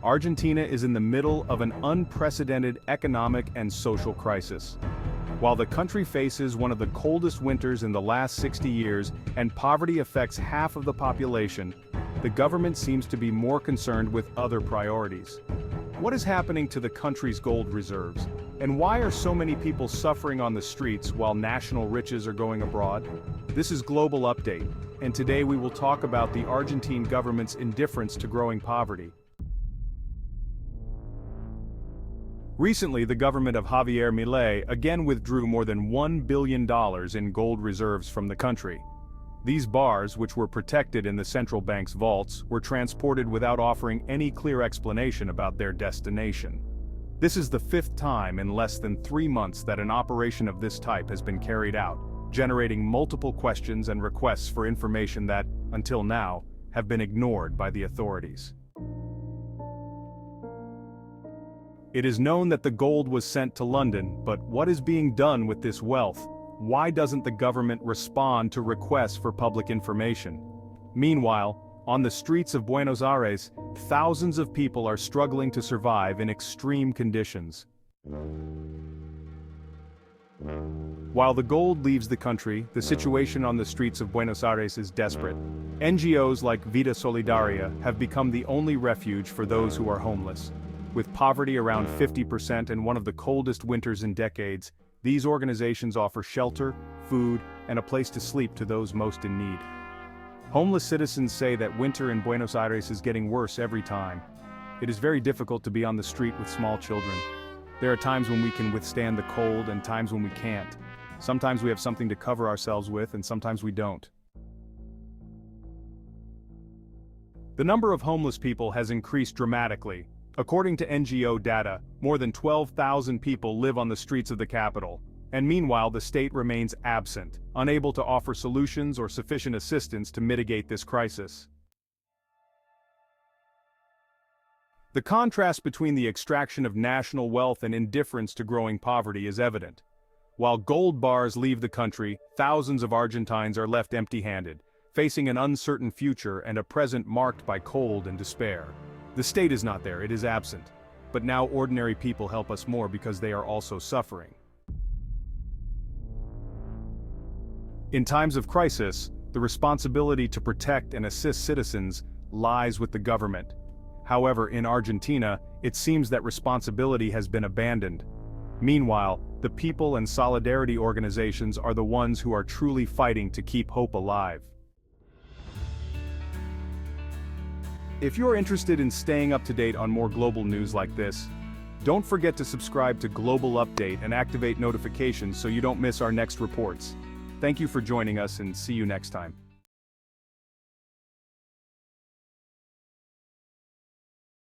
Argentina is in the middle of an unprecedented economic and social crisis. While the country faces one of the coldest winters in the last 60 years and poverty affects half of the population, the government seems to be more concerned with other priorities. What is happening to the country's gold reserves? And why are so many people suffering on the streets while national riches are going abroad? This is Global Update, and today we will talk about the Argentine government's indifference to growing poverty. Recently, the government of Javier Milei again withdrew more than $1 billion in gold reserves from the country. These bars, which were protected in the central bank's vaults, were transported without offering any clear explanation about their destination. This is the fifth time in less than 3 months that an operation of this type has been carried out, generating multiple questions and requests for information that, until now, have been ignored by the authorities. It is known that the gold was sent to London, but what is being done with this wealth? Why doesn't the government respond to requests for public information? Meanwhile, on the streets of Buenos Aires, thousands of people are struggling to survive in extreme conditions. While the gold leaves the country, the situation on the streets of Buenos Aires is desperate. NGOs like Vida Solidaria have become the only refuge for those who are homeless. With poverty around 50% and one of the coldest winters in decades, these organizations offer shelter, food, and a place to sleep to those most in need. Homeless citizens say that winter in Buenos Aires is getting worse every time. It is very difficult to be on the street with small children. There are times when we can withstand the cold and times when we can't. Sometimes we have something to cover ourselves with and sometimes we don't. The number of homeless people has increased dramatically. According to NGO data, more than 12,000 people live on the streets of the capital, and meanwhile the state remains absent, unable to offer solutions or sufficient assistance to mitigate this crisis. The contrast between the extraction of national wealth and indifference to growing poverty is evident. While gold bars leave the country, thousands of Argentines are left empty-handed, facing an uncertain future and a present marked by cold and despair. The state is not there, it is absent. But now ordinary people help us more because they are also suffering. In times of crisis, the responsibility to protect and assist citizens lies with the government. However, in Argentina, it seems that responsibility has been abandoned. Meanwhile, the people and solidarity organizations are the ones who are truly fighting to keep hope alive. If you're interested in staying up to date on more global news like this, don't forget to subscribe to Global Update and activate notifications so you don't miss our next reports. Thank you for joining us and see you next time.